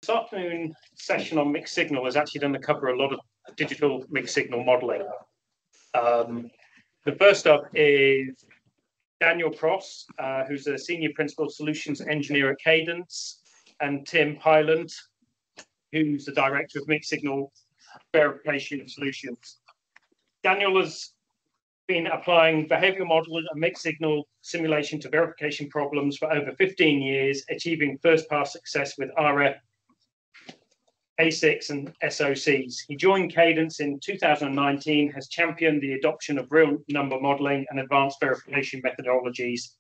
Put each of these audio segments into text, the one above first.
This afternoon session on mixed signal is actually going to cover a lot of digital mixed signal modeling. The first up is Daniel Cross, who's a Senior Principal Solutions Engineer at Cadence, and Tim Hyland, who's the Director of Mixed Signal Verification Solutions. Daniel has been applying behavioral modeling and mixed signal simulation to verification problems for over 15 years, achieving first-pass success with RF ASICs and SOCs. He joined Cadence in 2019, has championed the adoption of real number modeling and advanced verification methodologies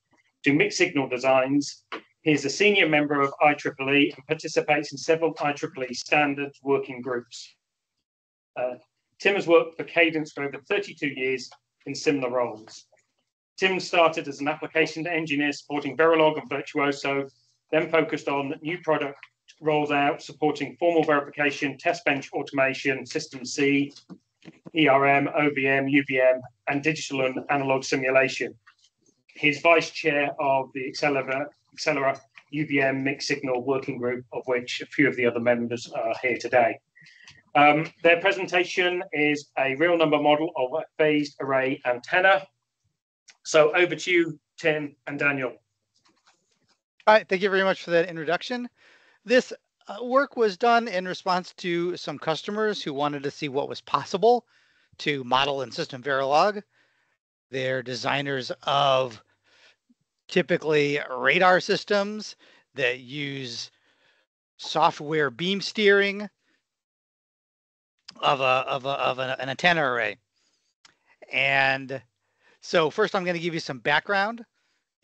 to mixed signal designs. He is a senior member of IEEE and participates in several IEEE standards working groups. Tim has worked for Cadence for over 32 years in similar roles. Tim started as an application engineer supporting Verilog and Virtuoso, then focused on new product rollout, supporting formal verification, test bench automation, System C, ERM, OVM, UVM, and digital and analog simulation. He's vice chair of the Accelera UVM mixed signal working group, of which a few of the other members are here today. Their presentation is a real number model of a phased array antenna. So over to you, Tim and Daniel. All right, thank you very much for that introduction. This work was done in response to some customers who wanted to see what was possible to model in SystemVerilog. They're designers of typically radar systems that use software beam steering of an antenna array. And so first I'm going to give you some background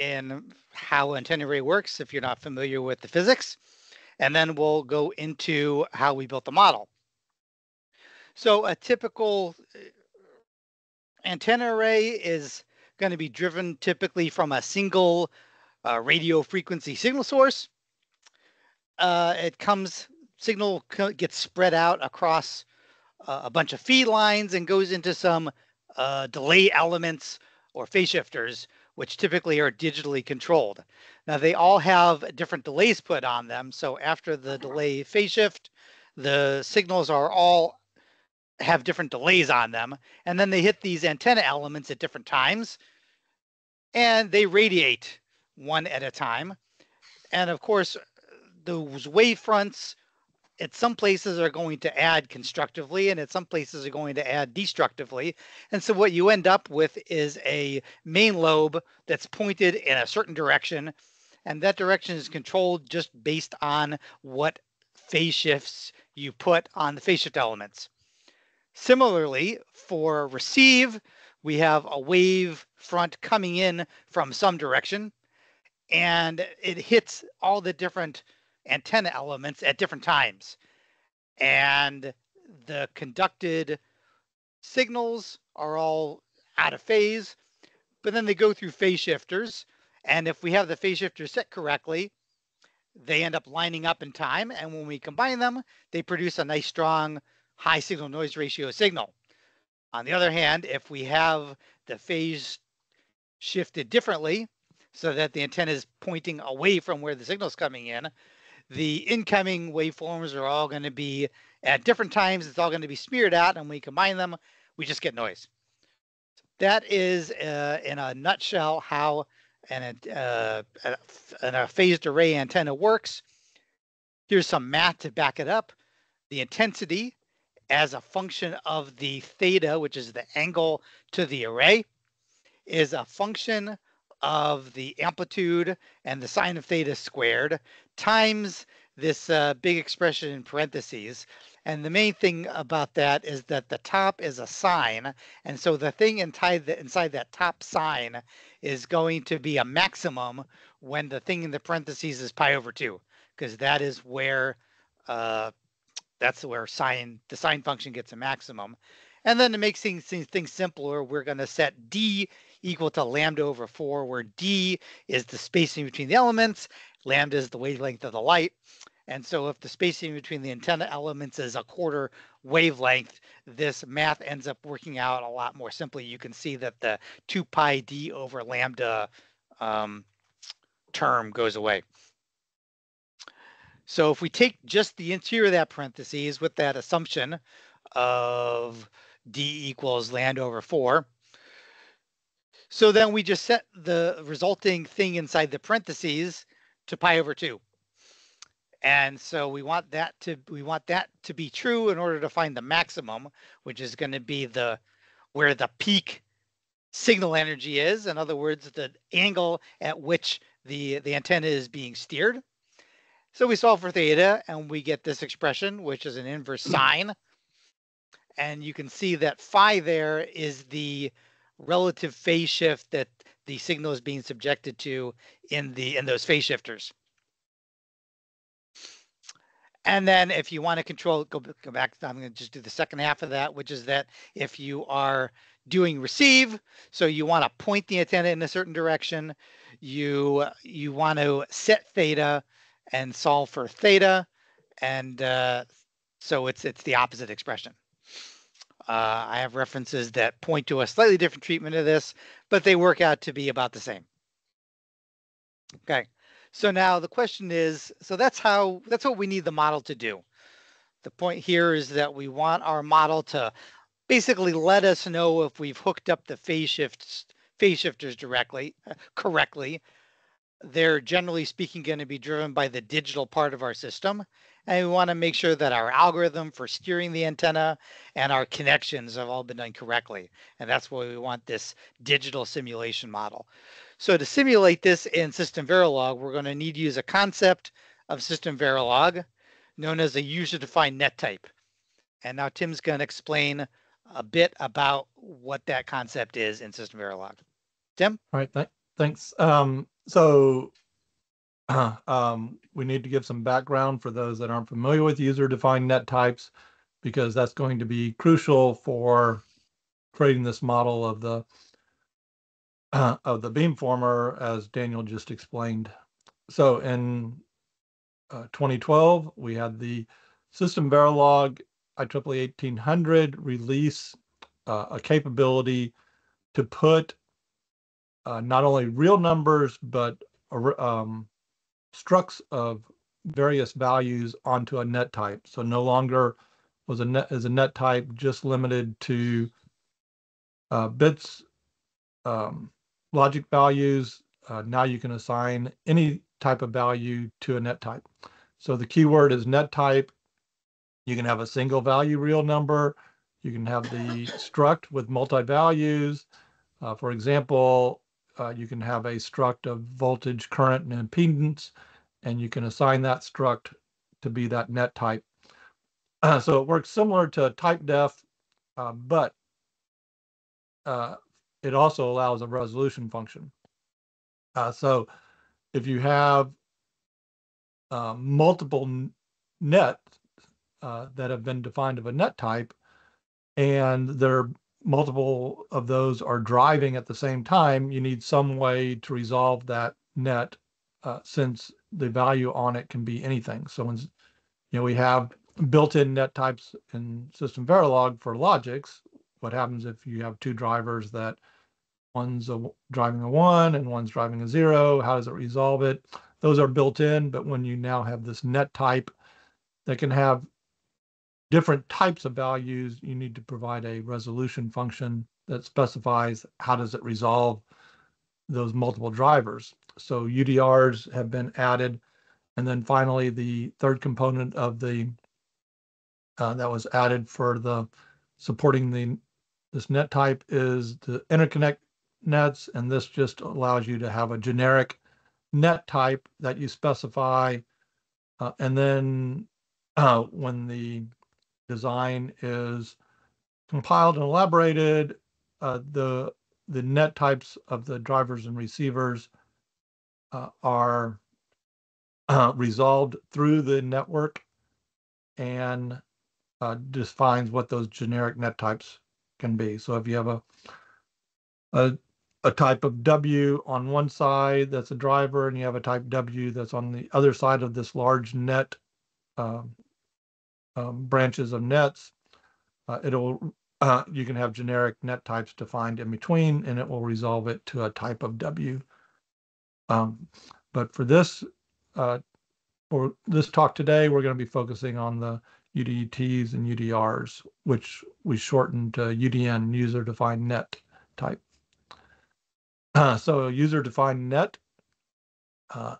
in how an antenna array works if you're not familiar with the physics. And then we'll go into how we built the model. So a typical antenna array is going to be driven typically from a single radio frequency signal source. Signal gets spread out across a bunch of feed lines and goes into some delay elements or phase shifters, which typically are digitally controlled. Now they all have different delays put on them. So after the delay phase shift, the signals are all have different delays on them. And then they hit these antenna elements at different times and they radiate one at a time. And of course, those wave fronts at some places are going to add constructively and at some places are going to add destructively. And so what you end up with is a main lobe that's pointed in a certain direction, and that direction is controlled just based on what phase shifts you put on the phase shift elements. Similarly, for receive, we have a wave front coming in from some direction, and it hits all the different antenna elements at different times. And the conducted signals are all out of phase, but then they go through phase shifters. And if we have the phase shifters set correctly, they end up lining up in time. And when we combine them, they produce a nice, strong, high signal noise ratio signal. On the other hand, if we have the phase shifted differently so that the antenna is pointing away from where the signal is coming in, the incoming waveforms are all going to be at different times. It's all going to be smeared out, and when we combine them, we just get noise. That is, in a nutshell, how a phased array antenna works. Here's some math to back it up. The intensity as a function of the theta, which is the angle to the array, is a function of the amplitude and the sine of theta squared times this big expression in parentheses. And the main thing about that is that the top is a sine. And so the thing inside that top sine is going to be a maximum when the thing in the parentheses is pi over 2, because that is where the sine function gets a maximum. And then to make things simpler, we're going to set d equal to lambda over 4, where d is the spacing between the elements, lambda is the wavelength of the light. And so if the spacing between the antenna elements is a quarter wavelength, this math ends up working out a lot more simply. You can see that the 2 pi d over lambda term goes away. So if we take just the interior of that parentheses with that assumption of D equals lambda over 4, so then we just set the resulting thing inside the parentheses to pi over 2. And so we want that to be true in order to find the maximum, which is going to be where the peak signal energy is. In other words, the angle at which the antenna is being steered. So we solve for theta and we get this expression, which is an inverse sine. And you can see that phi there is the relative phase shift that the signal is being subjected to in those phase shifters. And then if you want to control, go back, I'm going to just do the second half of that, which is that if you are doing receive, so you want to point the antenna in a certain direction, you want to set theta and solve for theta. And so it's the opposite expression. I have references that point to a slightly different treatment of this, but they work out to be about the same. Okay. So now the question is, so that's what we need the model to do. The point here is that we want our model to basically let us know if we've hooked up the phase shifters correctly. They're generally speaking going to be driven by the digital part of our system. And we want to make sure that our algorithm for steering the antenna and our connections have all been done correctly. And that's why we want this digital simulation model. So to simulate this in SystemVerilog, we're going to need to use a concept of SystemVerilog known as a user-defined net type. And now Tim's going to explain a bit about what that concept is in SystemVerilog. Tim? All right, thanks. So we need to give some background for those that aren't familiar with user-defined net types, because that's going to be crucial for creating this model of the beamformer, as Daniel just explained. So in 2012, we had the SystemVerilog IEEE 1800 release a capability to put not only real numbers, but structs of various values onto a net type. So no longer is a net type just limited to bits, logic values. Now you can assign any type of value to a net type. So the keyword is net type. You can have a single value real number. You can have the struct with multi-values. For example, you can have a struct of voltage, current, and impedance, and you can assign that struct to be that net type. So it works similar to type def, but it also allows a resolution function. So if you have multiple nets that have been defined of a net type, and multiple of those are driving at the same time, you need some way to resolve that net, since the value on it can be anything. So when we have built-in net types in SystemVerilog for logics, what happens if you have two drivers that one's driving a 1 and one's driving a 0? How does it resolve it? Those are built in, but when you now have this net type that can have different types of values, you need to provide a resolution function that specifies how does it resolve those multiple drivers. So UDRs have been added. And then finally, the third component of the that was added for the supporting this net type is the interconnect nets, and this just allows you to have a generic net type that you specify, and then when the design is compiled and elaborated, the net types of the drivers and receivers are resolved through the network, and defines what those generic net types can be. So if you have a type of W on one side that's a driver, and you have a type W that's on the other side of this large net, branches of nets, you can have generic net types defined in between, and it will resolve it to a type of W. But for this for this talk today, we're going to be focusing on the UDTs and UDRs, which we shortened to UDN, user-defined net type. So user-defined net,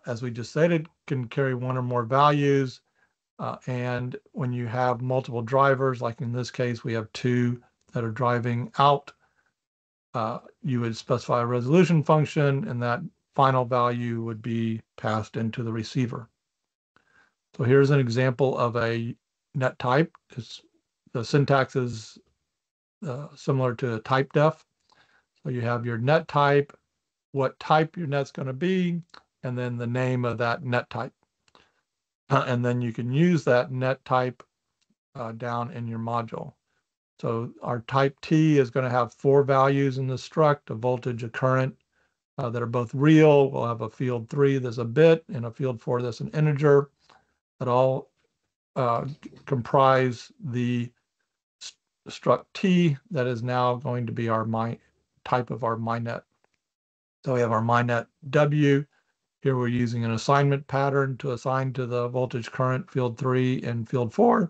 as we just stated, can carry one or more values. And when you have multiple drivers, like in this case, we have two that are driving out, you would specify a resolution function, and that final value would be passed into the receiver. So here's an example of a net type. The syntax is similar to type def. So you have your net type, what type your net's going to be, and then the name of that net type. And then you can use that net type down in your module. So our type T is going to have 4 values in the struct, a voltage, a current, that are both real. We'll have a field 3 that's a bit, and a field 4 that's an integer, that all comprise the struct T that is now going to be our type of our MyNet. So we have our MyNet W. Here we're using an assignment pattern to assign to the voltage, current, field 3 and field 4.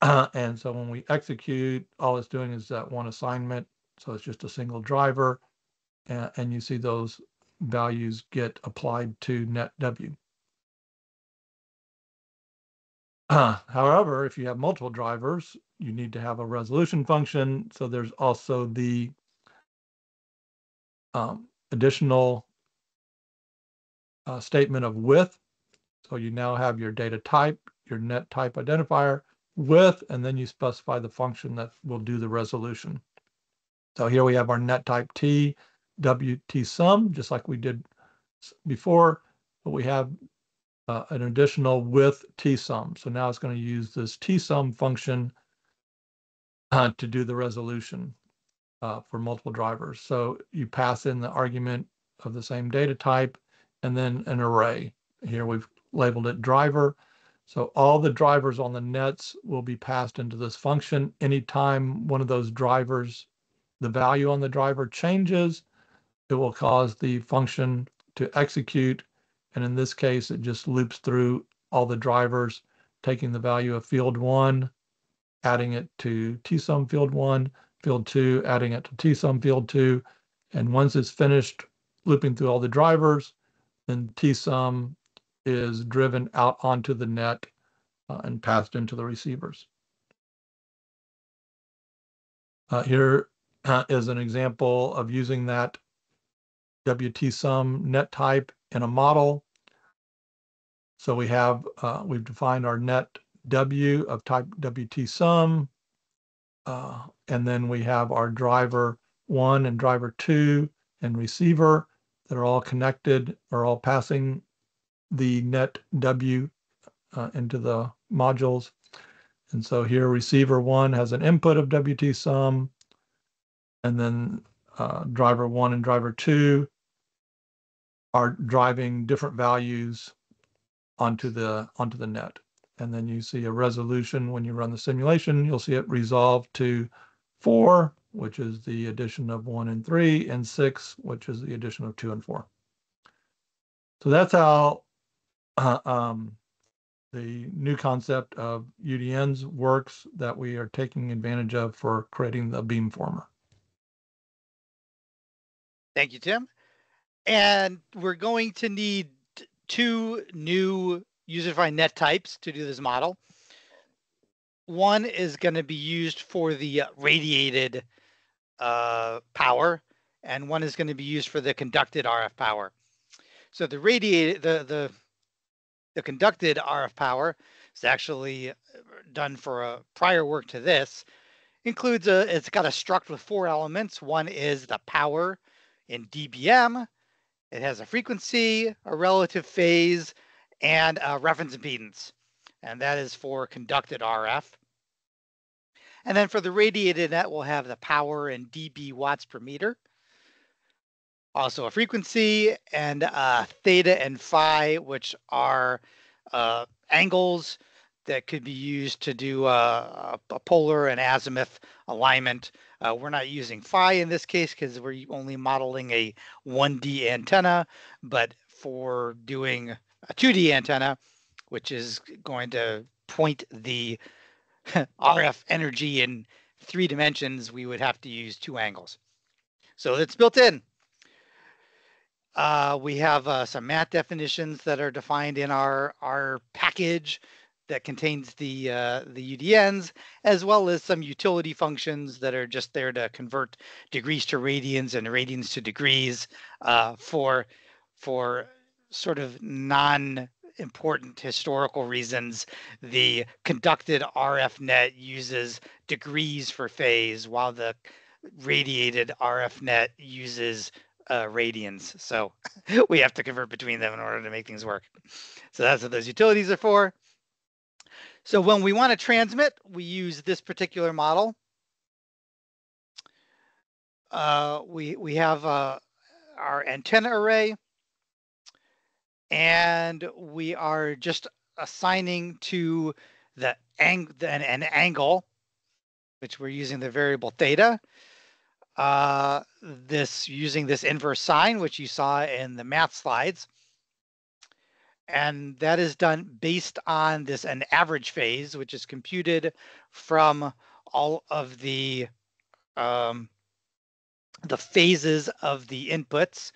And so when we execute, all it's doing is that one assignment. So it's just a single driver. And you see those values get applied to net W. However, if you have multiple drivers, you need to have a resolution function. So there's also the additional statement of width. So you now have your data type, your net type identifier, width, and then you specify the function that will do the resolution. So here we have our net type T, WT sum, just like we did before, but we have an additional width T sum. So now it's going to use this T sum function to do the resolution for multiple drivers. So you pass in the argument of the same data type and then an array. Here we've labeled it driver. So all the drivers on the nets will be passed into this function. Anytime one of those drivers, the value on the driver changes, it will cause the function to execute. And in this case, it just loops through all the drivers, taking the value of field 1, adding it to tsum field 1, field 2, adding it to tsum field 2. And once it's finished looping through all the drivers, then tsum is driven out onto the net and passed into the receivers. Here is an example of using that WT_sum net type in a model. So we have, we've defined our net W of type WT_sum, and then we have our driver 1 and driver 2 and receiver that are all connected, are all passing the net W into the modules. And so here receiver 1 has an input of WT_sum, and then driver 1 and driver 2 are driving different values onto the net. And then you see a resolution when you run the simulation. You'll see it resolve to 4, which is the addition of 1 and 3, and 6, which is the addition of 2 and 4. So that's how the new concept of UDNs works that we are taking advantage of for creating the beamformer. Thank you, Tim. And we're going to need 2 new user-defined net types to do this model. One is going to be used for the radiated power, and one is going to be used for the conducted RF power. So the radiated, the conducted RF power is actually done for a prior work to this. Includes it's got a struct with 4 elements. One is the power in dBm. It has a frequency, a relative phase, and a reference impedance. And that is for conducted RF. And then for the radiated net, we'll have the power in dB watts per meter. Also a frequency, and theta and phi, which are angles that could be used to do a polar and azimuth alignment. We're not using phi in this case because we're only modeling a 1D antenna, but for doing a 2D antenna, which is going to point the RF energy in 3 dimensions, we would have to use 2 angles. So it's built in. We have some math definitions that are defined in our package that contains the UDNs, as well as some utility functions that are just there to convert degrees to radians and radians to degrees for sort of non-important historical reasons. The conducted RF net uses degrees for phase, while the radiated RF net uses radians. So we have to convert between them in order to make things work. So that's what those utilities are for. So when we want to transmit, we use this particular model. We have our antenna array, and we are just assigning to an angle, which we're using the variable theta. Using this inverse sine, which you saw in the math slides. And that is done based on an average phase, which is computed from all of the phases of the inputs,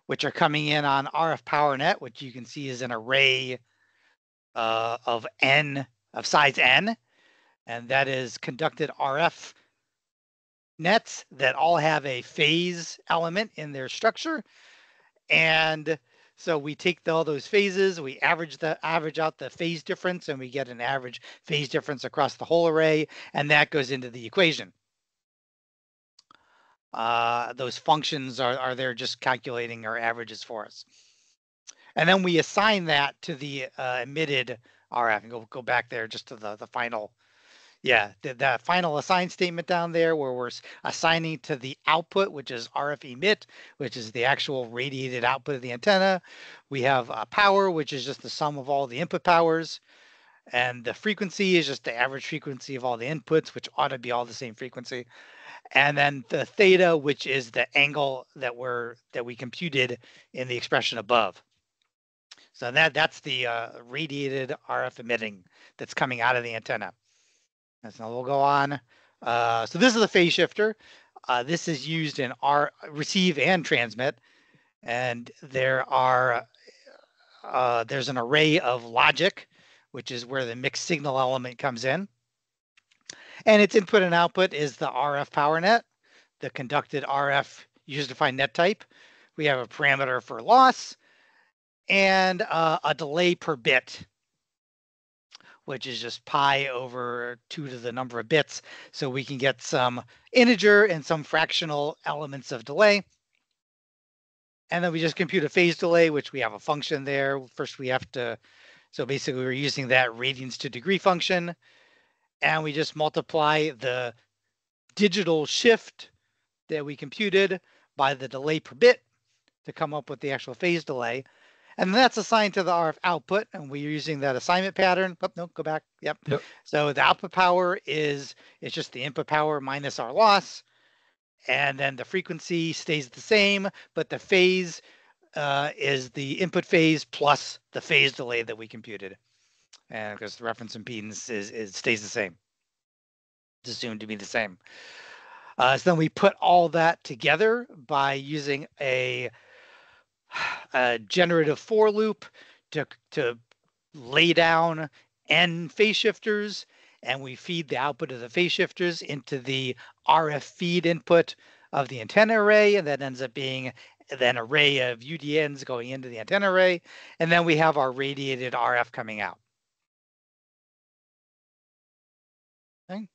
which are coming in on RF power net, which you can see is an array of size n, and that is conducted RF nets that all have a phase element in their structure. And so we take all those phases, we average out the phase difference, and we get an average phase difference across the whole array, and that goes into the equation. Those functions are there just calculating our averages for us. And then we assign that to the emitted RF, and go back there just to the final. Yeah, the final assign statement down there where we're assigning to the output, which is RF emit, which is the actual radiated output of the antenna. We have power, which is just the sum of all the input powers. And the frequency is just the average frequency of all the inputs, which ought to be all the same frequency. And then the theta, which is the angle that we computed in the expression above. So that's the radiated RF emitting that's coming out of the antenna. So we'll go on. So this is the phase shifter. This is used in our receive and transmit. And there's an array of logic, which is where the mixed signal element comes in. And its input and output is the RF power net, the conducted RF user-defined net type. We have a parameter for loss and a delay per bit, which is just pi over 2 to the number of bits. So we can get some integer and some fractional elements of delay. And then we just compute a phase delay, which we have a function there. First we have to, so basically we're using that radians to degree function. And we just multiply the digital shift that we computed by the delay per bit to come up with the actual phase delay. And that's assigned to the RF output, and we're using that assignment pattern. Oh, no, go back. Yep. So the output power is just the input power minus our loss. And then the frequency stays the same, but the phase is the input phase plus the phase delay that we computed. And because the reference impedance stays the same. It's assumed to be the same. So then we put all that together by using a generative for loop to lay down n phase shifters, and we feed the output of the phase shifters into the RF feed input of the antenna array, and that ends up being an array of UDNs going into the antenna array, and then we have our radiated RF coming out. Okay.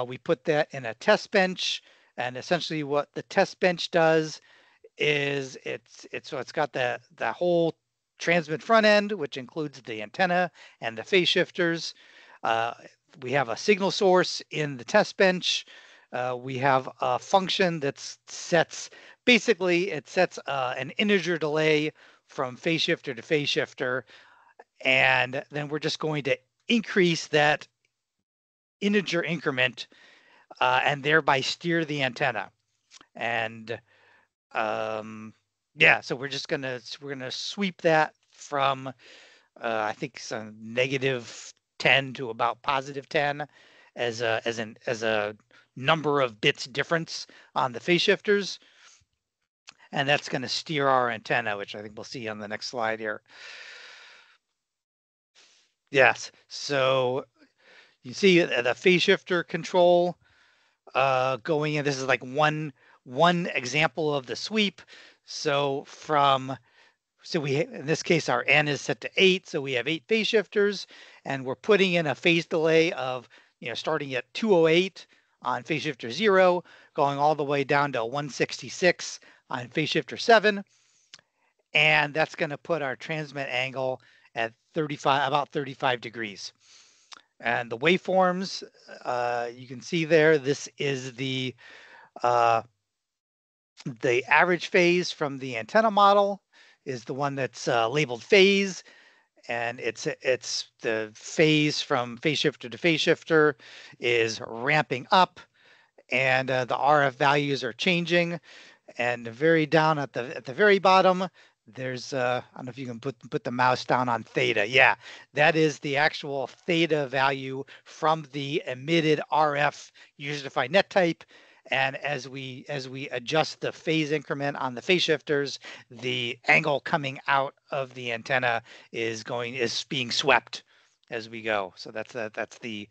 We put that in a test bench, and essentially what the test bench does is it's got the whole transmit front end, which includes the antenna and the phase shifters. We have a signal source in the test bench. We have a function that sets an integer delay from phase shifter to phase shifter, and then we're just going to increase that integer increment and thereby steer the antenna. And yeah, so we're gonna sweep that from I think some -10 to about +10 as a number of bits difference on the phase shifters. And that's going to steer our antenna, which I think we'll see on the next slide here. Yes, so you see the phase shifter control going in. This is like one example of the sweep. So in this case, our N is set to 8, so we have 8 phase shifters, and we're putting in a phase delay of, starting at 208 on phase shifter 0, going all the way down to 166 on phase shifter 7, and that's going to put our transmit angle at about 35 degrees. And the waveforms, you can see there, this is the average phase from the antenna model is the one that's labeled phase, and it's the phase from phase shifter to phase shifter is ramping up, and the RF values are changing. And very down at the very bottom, there's I don't know if you can put the mouse down on theta. Yeah, that is the actual theta value from the emitted RF user-defined net type. And as we adjust the phase increment on the phase shifters, the angle coming out of the antenna is being swept as we go. So that's the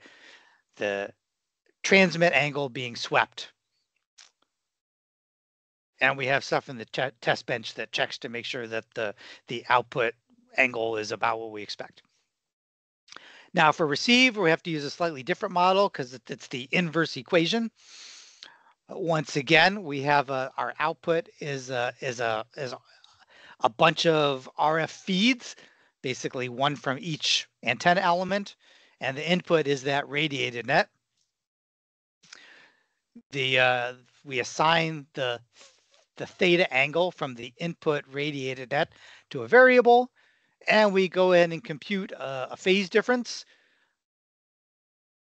transmit angle being swept. And we have stuff in the test bench that checks to make sure that the output angle is about what we expect. Now for receive, we have to use a slightly different model because it's the inverse equation. Once again, we have our output is a bunch of RF feeds, basically one from each antenna element, and the input is that radiated net. We assign the theta angle from the input radiated net to a variable, and we go in and compute a phase difference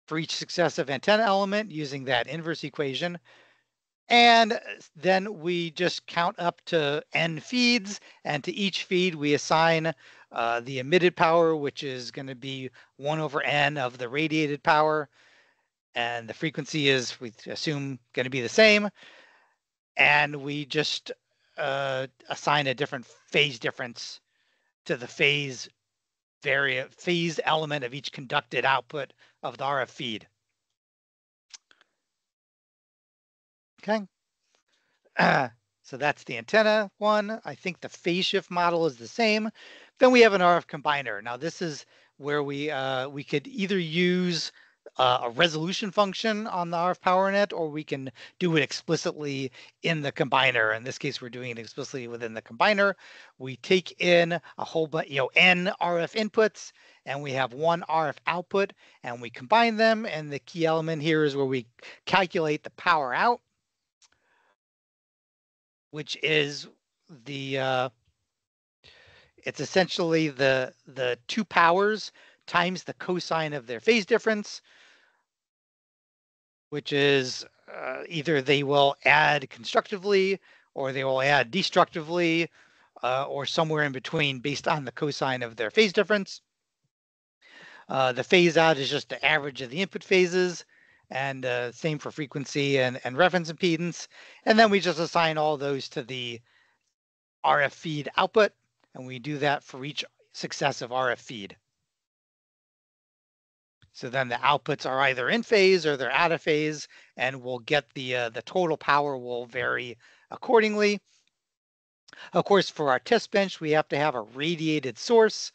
for each successive antenna element using that inverse equation. And then we just count up to n feeds, and to each feed we assign the emitted power, which is going to be 1/n of the radiated power, and the frequency is, we assume, going to be the same. And we just assign a different phase difference to the phase element of each conducted output of the RF feed. Okay. So that's the antenna one. I think the phase shift model is the same. Then we have an RF combiner. Now this is where we could either use a resolution function on the RF power net, or we can do it explicitly in the combiner. In this case, we're doing it explicitly within the combiner. We take in a whole bunch, n RF inputs, and we have one RF output, and we combine them. And the key element here is where we calculate the power out, which is it's essentially the two powers times the cosine of their phase difference, which is either they will add constructively or they will add destructively, or somewhere in between based on the cosine of their phase difference. The phase out is just the average of the input phases, and same for frequency and reference impedance. And then we just assign all those to the RF feed output, and we do that for each successive RF feed. So then the outputs are either in phase or they're out of phase, and we'll get the total power will vary accordingly. Of course, for our test bench, we have to have a radiated source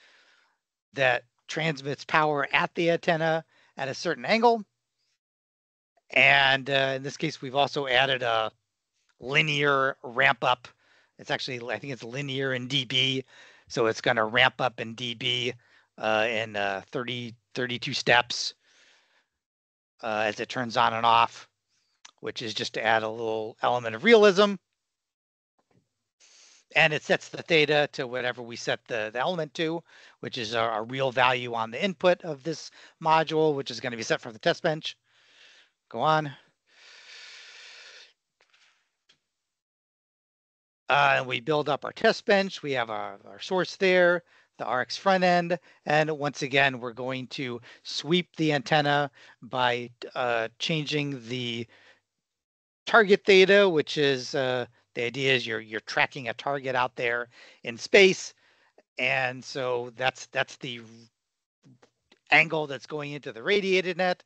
that transmits power at the antenna at a certain angle. And in this case, we've also added a linear ramp up. It's actually, I think it's linear in dB. So it's going to ramp up in dB in 32 steps as it turns on and off, which is just to add a little element of realism. And it sets the theta to whatever we set the element to, which is our real value on the input of this module, which is going to be set for the test bench. Go on. And we build up our test bench. We have our source there. the RX front end. And once again, we're going to sweep the antenna by changing the target theta, which is the idea is you're tracking a target out there in space. And so that's the angle that's going into the radiated net.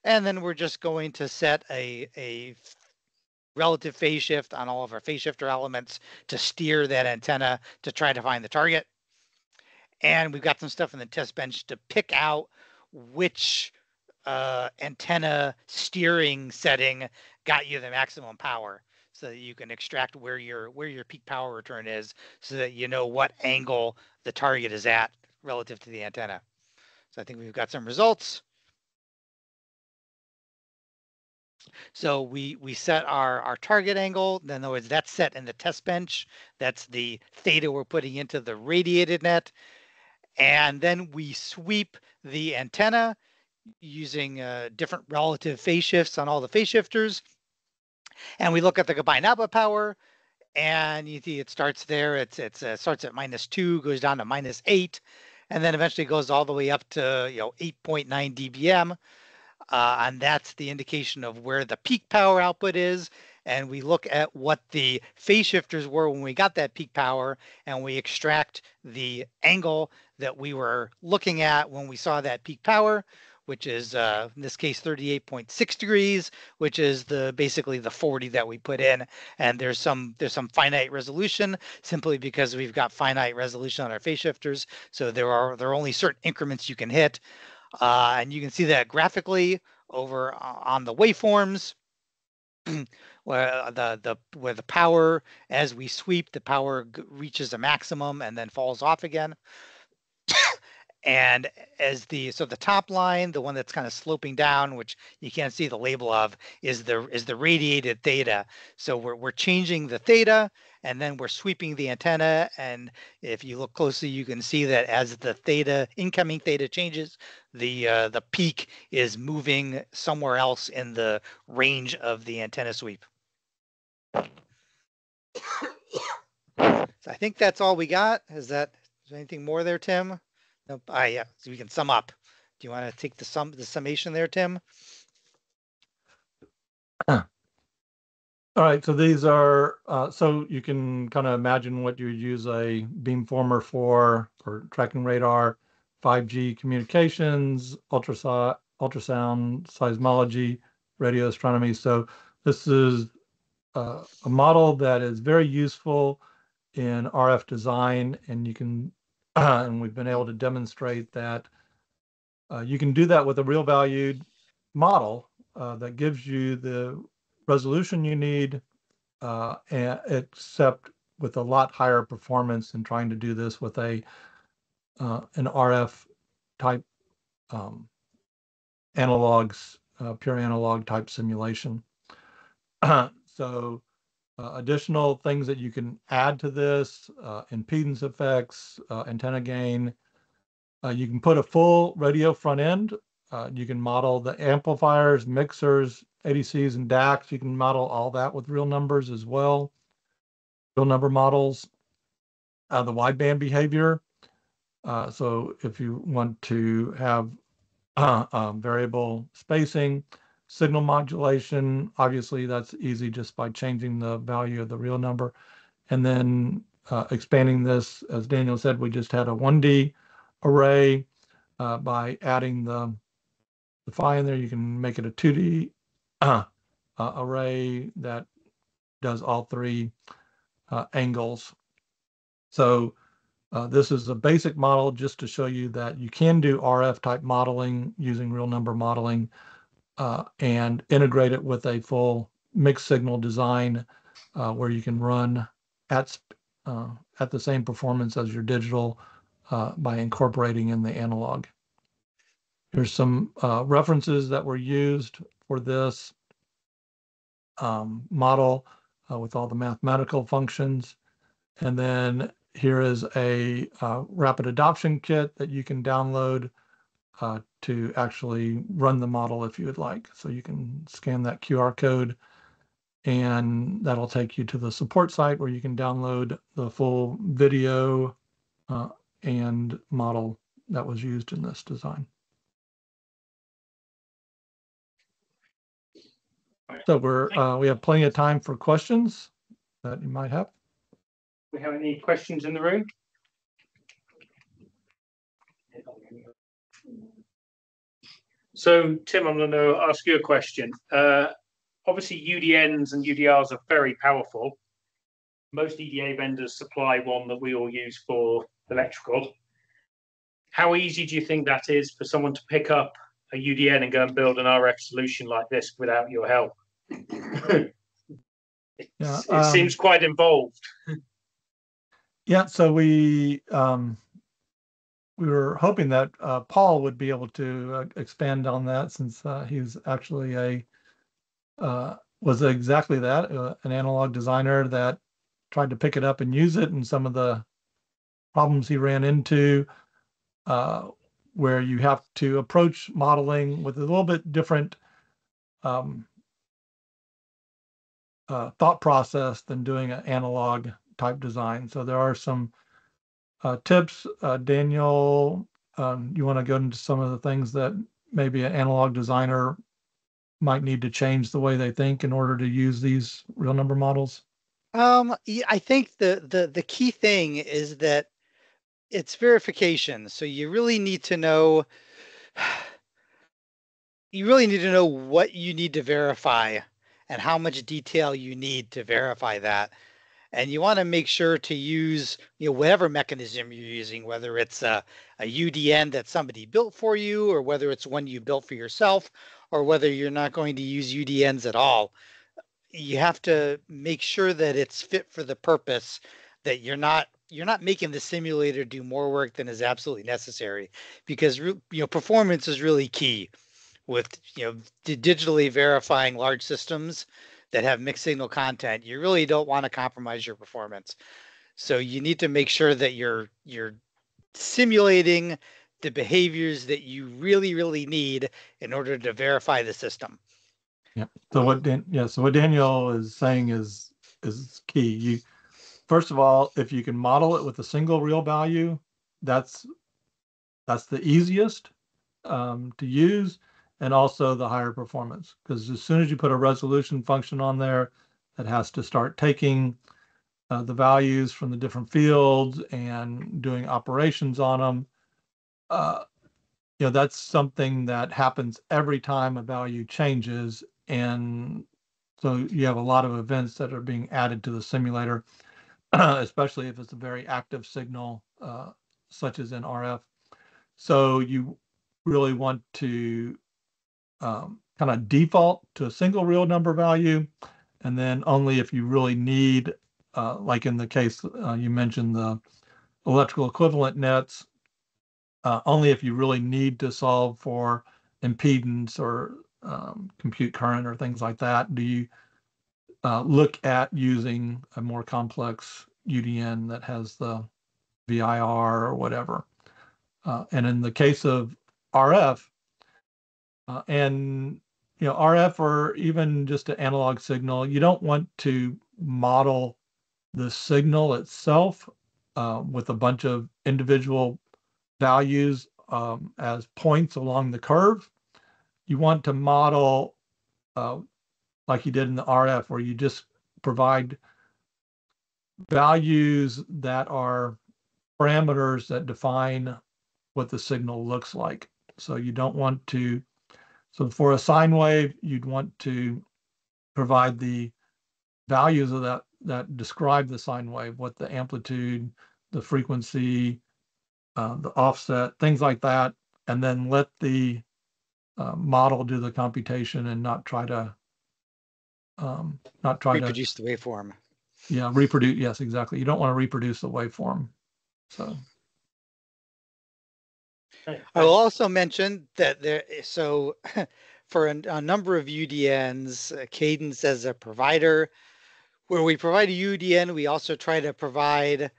And then we're just going to set a relative phase shift on all of our phase shifter elements to steer that antenna to try to find the target. And we've got some stuff in the test bench to pick out which antenna steering setting got you the maximum power, so that you can extract where your peak power return is, so that you know what angle the target is at relative to the antenna. So I think we've got some results. So we set our target angle. In other words, that's set in the test bench. That's the theta we're putting into the radiated net. And then we sweep the antenna using different relative phase shifts on all the phase shifters. And we look at the combined output power, and you see it starts there. It starts at -2, goes down to -8, and then eventually goes all the way up to 8.9 dBm. And that's the indication of where the peak power output is. And we look at what the phase shifters were when we got that peak power, and we extract the angle that we were looking at when we saw that peak power, which is in this case 38.6 degrees, which is basically the 40 that we put in. And there's some finite resolution, simply because we've got finite resolution on our phase shifters. So there are only certain increments you can hit. And you can see that graphically over on the waveforms, where the power, as we sweep, the power reaches a maximum and then falls off again. And the top line, the one that's kind of sloping down, which you can't see the label of, is the radiated theta. So we're changing the theta, and then we're sweeping the antenna. And if you look closely, you can see that as the incoming theta changes, the peak is moving somewhere else in the range of the antenna sweep. So I think that's all we got. Is there anything more there, Tim? Nope. Yeah. So we can sum up. Do you want to take the summation there, Tim? All right. So these are so you can kind of imagine what you would use a beamformer for tracking radar, 5G communications, ultrasound seismology, radio astronomy. So this is a model that is very useful in RF design, and you can and we've been able to demonstrate that you can do that with a real valued model that gives you the resolution you need, except with a lot higher performance than trying to do this with an RF type pure analog type simulation. So additional things that you can add to this, impedance effects, antenna gain. You can put a full radio front end. You can model the amplifiers, mixers, ADCs, and DACs. You can model all that with real numbers as well, real number models. The wideband behavior. So if you want to have variable spacing, signal modulation, obviously that's easy just by changing the value of the real number. And then expanding this, as Daniel said, we just had a 1D array. By adding the phi in there, you can make it a 2D array that does all three angles. So this is a basic model just to show you that you can do RF type modeling using real number modeling and integrate it with a full mixed signal design where you can run at the same performance as your digital by incorporating in the analog. Here's some references that were used for this model with all the mathematical functions. And then here is a rapid adoption kit that you can download to actually run the model if you would like. So you can scan that QR code, and that'll take you to the support site where you can download the full video and model that was used in this design. So we have plenty of time for questions that you might have. Do we have any questions in the room? So, Tim, I'm going to ask you a question. Obviously, UDNs and UDRs are very powerful. Most EDA vendors supply one that we all use for electrical. How easy do you think that is for someone to pick up a UDN and go and build an RF solution like this without your help? It seems quite involved. Yeah, so we were hoping that Paul would be able to expand on that, since he's actually was exactly that, an analog designer that tried to pick it up and use it, and some of the problems he ran into, where you have to approach modeling with a little bit different thought process than doing an analog type design. So there are some tips. Daniel, you want to go into some of the things that maybe an analog designer might need to change the way they think in order to use these real number models? Yeah, I think the key thing is that it's verification. So you really need to know what you need to verify and how much detail you need to verify that. And you want to make sure to use, whatever mechanism you're using, whether it's a UDN that somebody built for you, or whether it's one you built for yourself, or whether you're not going to use UDNs at all. You have to make sure that it's fit for the purpose, that you're not making the simulator do more work than is absolutely necessary, because performance is really key with digitally verifying large systems that have mixed signal content. You really don't want to compromise your performance. So you need to make sure that you're simulating the behaviors that you really need in order to verify the system. Yeah. So what Daniel is saying is key. First of all, if you can model it with a single real value, that's the easiest to use, and also the higher performance, because as soon as you put a resolution function on there, that has to start taking the values from the different fields and doing operations on them. That's something that happens every time a value changes, and so you have a lot of events that are being added to the simulator, especially if it's a very active signal, such as in RF. So you really want to kind of default to a single real number value, and then only if you really need, like in the case you mentioned, the electrical equivalent nets, only if you really need to solve for impedance or compute current or things like that, do you look at using a more complex UDN that has the VIR or whatever. And in the case of RF, and RF, or even just an analog signal, you don't want to model the signal itself with a bunch of individual values as points along the curve. You want to model like you did in the RF, where you just provide values that are parameters that define what the signal looks like. So you don't want to, so for a sine wave, you'd want to provide the values of that describe the sine wave, what the amplitude, the frequency, the offset, things like that, and then let the model do the computation and not try to reproduce the waveform. Yeah, reproduce. Yes, exactly. You don't want to reproduce the waveform. So I will also mention that for a number of UDNs, Cadence as a provider, where we provide a UDN, we also try to provide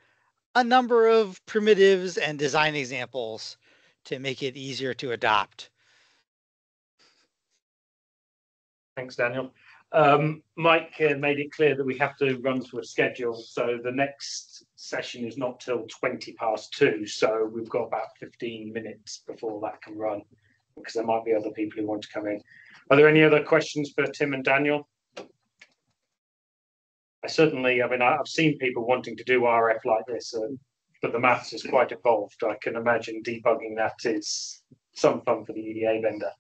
a number of primitives and design examples to make it easier to adopt. Thanks, Daniel. Mike made it clear that we have to run to a schedule, so the next session is not till 2:20, so we've got about 15 minutes before that can run, because there might be other people who want to come in. Are there any other questions for Tim and Daniel? I've seen people wanting to do RF like this, but the maths is quite evolved. I can imagine debugging that is some fun for the EDA vendor.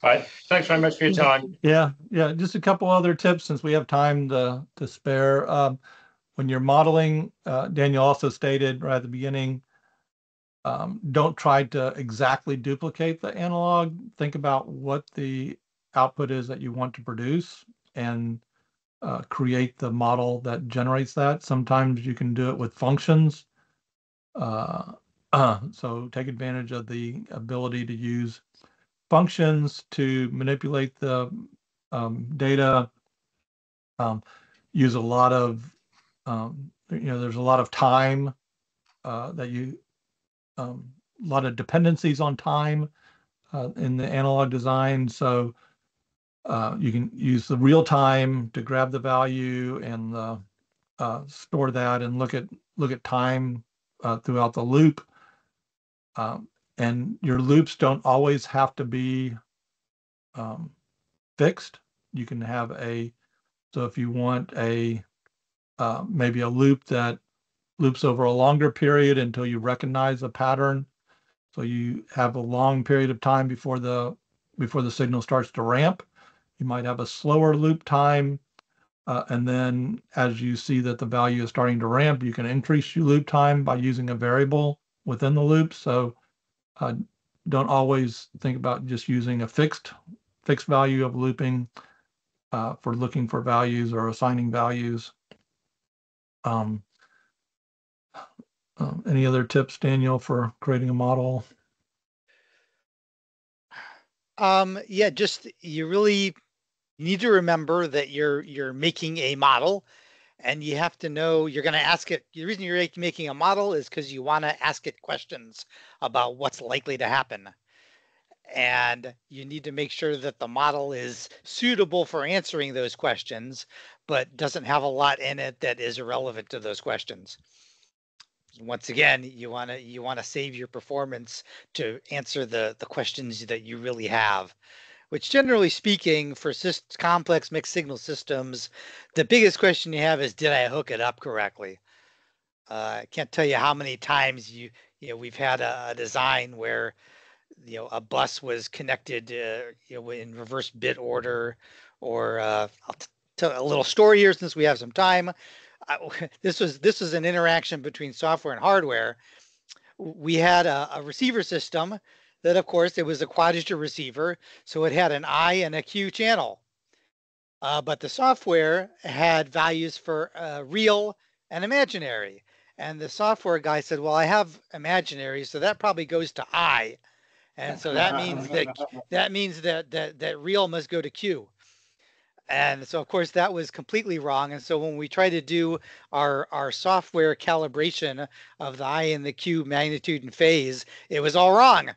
All right, thanks very much for your time. Yeah, just a couple other tips since we have time to spare. When you're modeling, Daniel also stated right at the beginning, don't try to exactly duplicate the analog. Think about what the output is that you want to produce and create the model that generates that. Sometimes you can do it with functions. So take advantage of the ability to use functions to manipulate the data. Use a lot of, there's a lot of time a lot of dependencies on time in the analog design. So you can use the real time to grab the value and store that and look at time throughout the loop. And your loops don't always have to be fixed. You can have so if you want maybe a loop that loops over a longer period until you recognize a pattern. So you have a long period of time before the signal starts to ramp. You might have a slower loop time. And then as you see that the value is starting to ramp, you can increase your loop time by using a variable within the loop. So don't always think about just using a fixed value of looping for looking for values or assigning values. Any other tips, Daniel, for creating a model? Yeah, just you need to remember that you're making a model, and you have to know you're going to ask it. The reason you're making a model is because you want to ask it questions about what's likely to happen. And you need to make sure that the model is suitable for answering those questions, but doesn't have a lot in it that is irrelevant to those questions. Once again, you want to save your performance to answer the questions that you really have, which generally speaking for complex mixed signal systems, the biggest question you have is, did I hook it up correctly? I can't tell you how many times we've had a design where a bus was connected in reverse bit order, or I'll tell a little story here since we have some time. This was an interaction between software and hardware. We had a receiver system that, of course, it was a quadrature receiver, so it had an I and a Q channel. But the software had values for real and imaginary. And the software guy said, well, I have imaginary, so that probably goes to I. And so that means that real must go to Q. And so, of course, that was completely wrong. And so when we try to do our software calibration of the I and the Q magnitude and phase, it was all wrong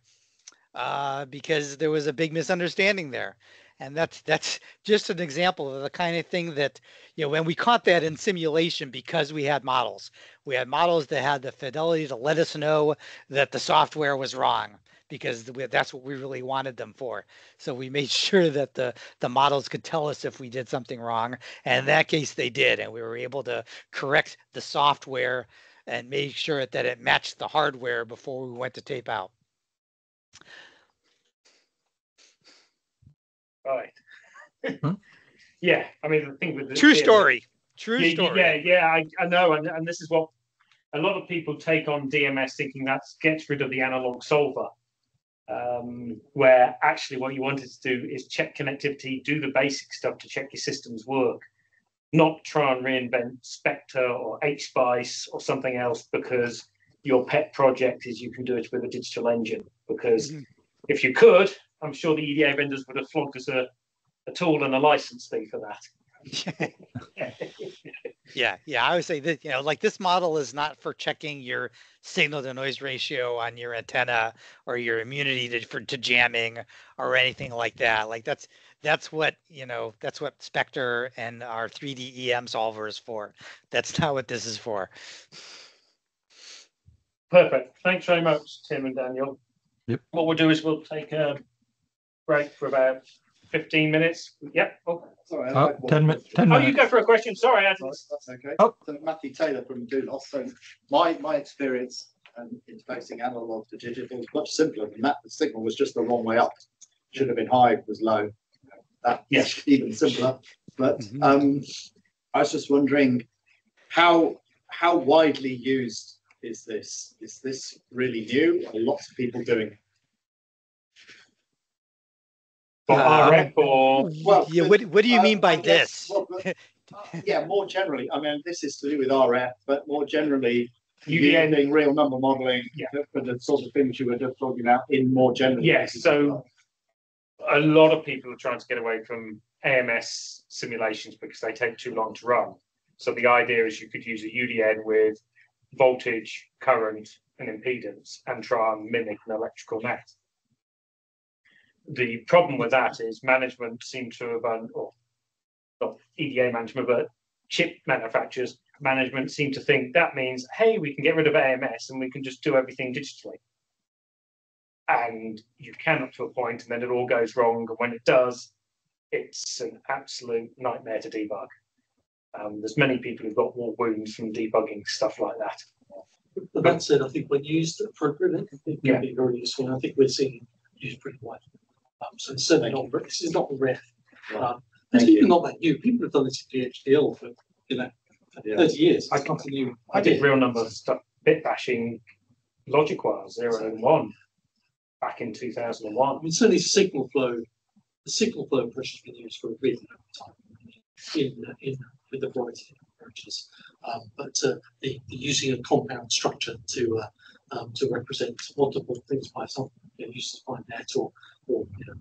because there was a big misunderstanding there. And that's just an example of the kind of thing that, when we caught that in simulation because we had models. We had models that had the fidelity to let us know that the software was wrong, because that's what we really wanted them for. So we made sure that the models could tell us if we did something wrong. And in that case, they did. And we were able to correct the software and make sure that it matched the hardware before we went to tape out. Right. Yeah, I mean, the thing with the true story. Yeah, I know. And this is what a lot of people take on DMS, thinking that gets rid of the analog solver. Where actually what you wanted to do is check connectivity, do the basic stuff to check your system's work, not try and reinvent Spectre or HSpice or something else because your pet project is you can do it with a digital engine. Because if you could, I'm sure the EDA vendors would have flogged us a tool and a license fee for that. Yeah. I would say that, like this model is not for checking your signal to noise ratio on your antenna or your immunity to jamming or anything like that. Like That's what, that's what Spectre and our 3D EM solver is for. That's not what this is for. Perfect. Thanks very much, Tim and Daniel. Yep. What we'll do is we'll take a break for about 15 minutes. Yep. Oh, sorry, 10 minutes. oh, you go for a question. Sorry, Adam. That's okay. Oh. So Matthew Taylor from Doulos. So my experience interfacing analog to digital is much simpler than that. The signal was just the wrong way up. Should have been high, was low. That's Yes. even simpler. But I was just wondering how widely used is this? Is this really new? Are lots of people doing it? For RF or Well, Yeah, what do you mean by I guess, this? well, yeah, more generally. I mean, this is to do with RF, but more generally, UVN. using real number modeling Yeah. for the sort of things you were just talking about in more general. Yes, so a lot of people are trying to get away from AMS simulations because they take too long to run. So the idea is you could use a UDN with voltage, current, and impedance and try and mimic an electrical net. The problem with that is management seem to have, or not EDA management, but chip manufacturers management seem to think that means, hey, we can get rid of AMS and we can just do everything digitally. And you can up to a point, and then it all goes wrong. And when it does, it's an absolute nightmare to debug. There's many people who've got war wounds from debugging stuff like that. But that said, I think when used appropriately, it can be very useful. And I think we're seeing it used pretty widely. So it's certainly not, this is not rare. It's even not that new. People have done this in DHDL for 30 years. It's not a new I did idea. real number stuff, bit bashing logic wires 0 and 1 back in 2001. I mean, certainly the signal flow approach has been used for a really long time with a variety of approaches. But using a compound structure to represent multiple things by some uses by net or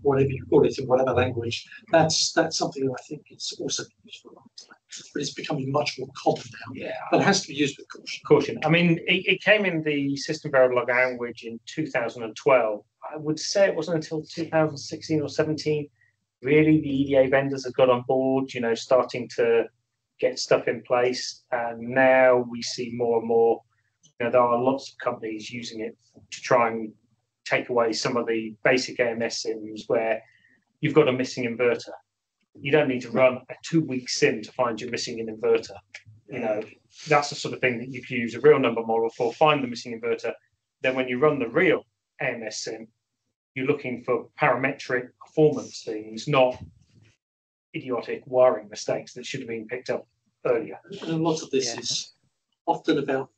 whatever you call it in whatever language, that's something that I think is also used for a long time. But it's becoming much more common now. Yeah. But it has to be used with caution. Caution. I mean, it came in the SystemVerilog language in 2012. I would say it wasn't until 2016 or 17. Really, the EDA vendors have got on board, starting to get stuff in place. And now we see more and more, there are lots of companies using it to try and take away some of the basic AMS sims where you've got a missing inverter. You don't need to run a 2-week sim to find your missing an inverter. That's the sort of thing that you can use a real number model for, find the missing inverter. Then when you run the real AMS sim, you're looking for parametric performance things, not idiotic wiring mistakes that should have been picked up earlier. And a lot of this is often about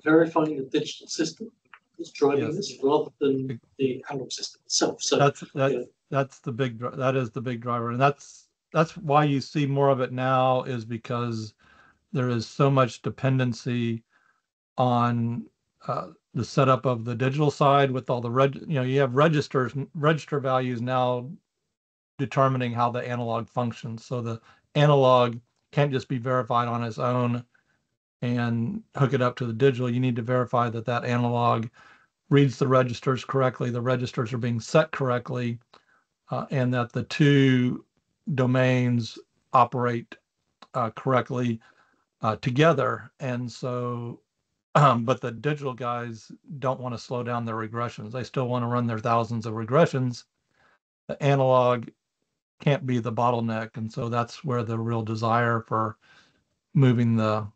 verifying the digital system that's driving this rather than the analog system itself. So that's the big that is the big driver, and that's why you see more of it now, is because there is so much dependency on the setup of the digital side with all the you have register values now determining how the analog functions. So the analog can't just be verified on its own and hook it up to the digital. You need to verify that that analog reads the registers correctly, the registers are being set correctly, and that the two domains operate correctly together. And so, but the digital guys don't want to slow down their regressions. They still want to run their thousands of regressions. The analog can't be the bottleneck. And so that's where the real desire for moving the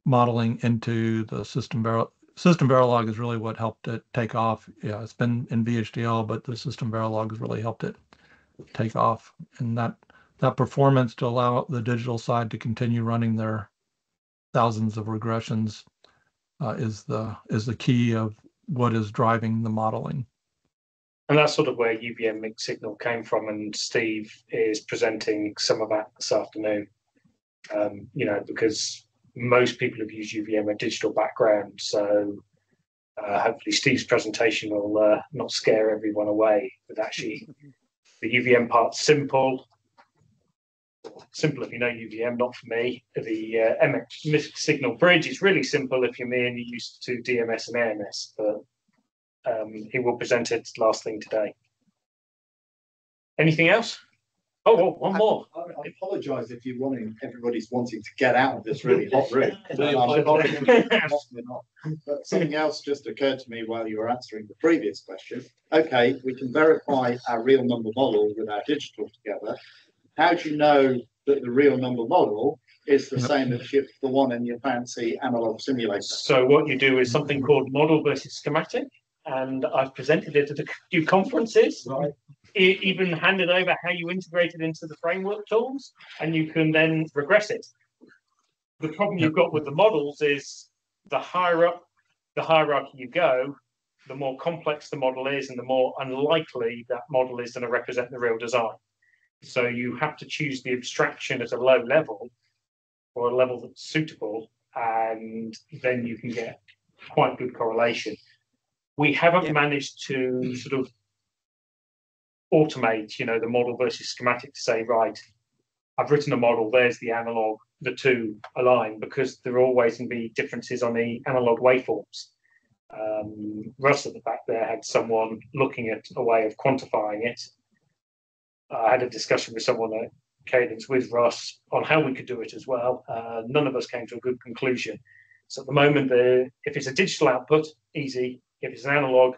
modeling into the SystemVerilog is really what helped it take off. Yeah, it's been in VHDL, but the SystemVerilog has really helped it take off. And that performance to allow the digital side to continue running their thousands of regressions is the key of what is driving the modeling. And that's sort of where UVM mixed signal came from, and Steve is presenting some of that this afternoon. Because most people have used UVM a digital background, so hopefully Steve's presentation will not scare everyone away. But actually, the UVM part's simple. Simple if you know UVM, not for me. The mixed signal bridge is really simple if you're me and you're used to DMS and AMS, but he will present it last thing today. Anything else? Oh, well, one more. I apologise if everybody's wanting to get out of this really hot room. But something else just occurred to me while you were answering the previous question. Okay, we can verify our real number model with our digital together. How do you know that the real number model is the same as the one in your fancy analog simulator? So what you do is something called model versus schematic, and I've presented it at a few conferences. Right. Even handed over how you integrate it into the framework tools, and you can then regress it. The problem you've got with the models is the higher up the hierarchy you go, the more complex the model is, and the more unlikely that model is going to represent the real design. So you have to choose the abstraction at a low level, or a level that's suitable, and then you can get quite good correlation. We haven't managed to sort of automate, the model versus schematic to say, right, I've written a model, there's the analog, the two align, because there are always going to be differences on the analog waveforms. Russ at the back there had someone looking at a way of quantifying it. I had a discussion with someone at Cadence with Russ on how we could do it as well. None of us came to a good conclusion. So at the moment, if it's a digital output, easy. If it's an analog,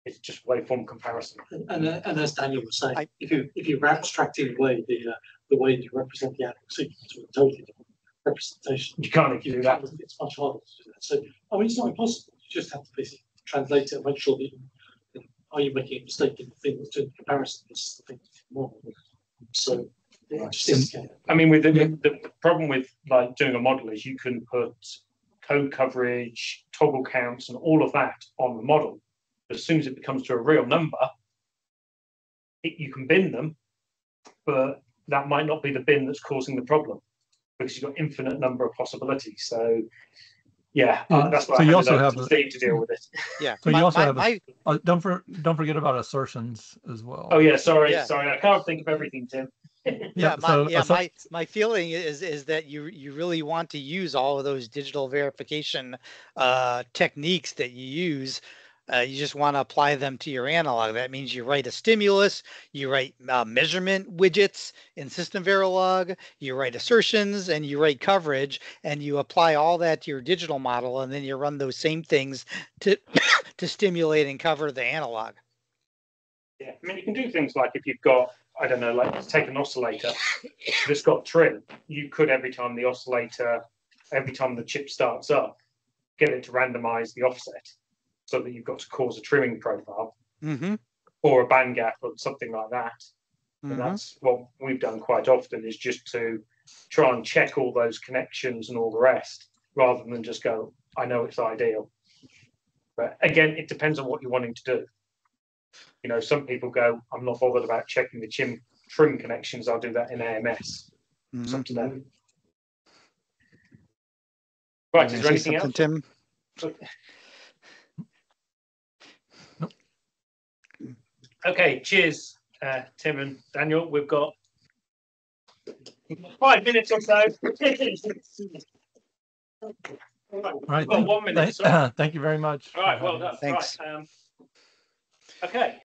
it's just waveform comparison. And as Daniel was saying, if you're abstracting away the way you represent the analog signal to a totally different representation, You can't do that. It's much harder to do that. So it's not impossible. You just have to basically translate it and make sure that are you making a mistake in the thing that's doing the comparison versus the thing model. So I mean, with the problem with like doing a model is you can put code coverage, toggle counts, and all of that on the model. As soon as it becomes to a real number, you can bin them, but that might not be the bin that's causing the problem, because you've got infinite number of possibilities. So that's why so I you also have Steve to deal with it. Yeah. So you also have don't forget about assertions as well. Oh yeah, sorry, I can't think of everything, Tim. My feeling is that you really want to use all of those digital verification techniques that you use. You just want to apply them to your analog. That means you write a stimulus, you write measurement widgets in SystemVerilog, you write assertions, and you write coverage, and you apply all that to your digital model, and then you run those same things to to stimulate and cover the analog. Yeah, I mean, you can do things like if you've got, I don't know, like take an oscillator that's got trim. You could every time the chip starts up, get it to randomize the offset, so that you've got to cause a trimming profile or a band gap or something like that. And that's what we've done quite often, is just to try and check all those connections and all the rest, rather than just go, I know it's ideal. But again, it depends on what you're wanting to do. Some people go, I'm not bothered about checking the trim connections, I'll do that in AMS. It's up to them. Right, is there anything else? Tim? Okay, cheers, Tim and Daniel. We've got 5 minutes or so. All right. Well, 1 minute. Thank you very much. All right, well done. Thanks. Right, okay.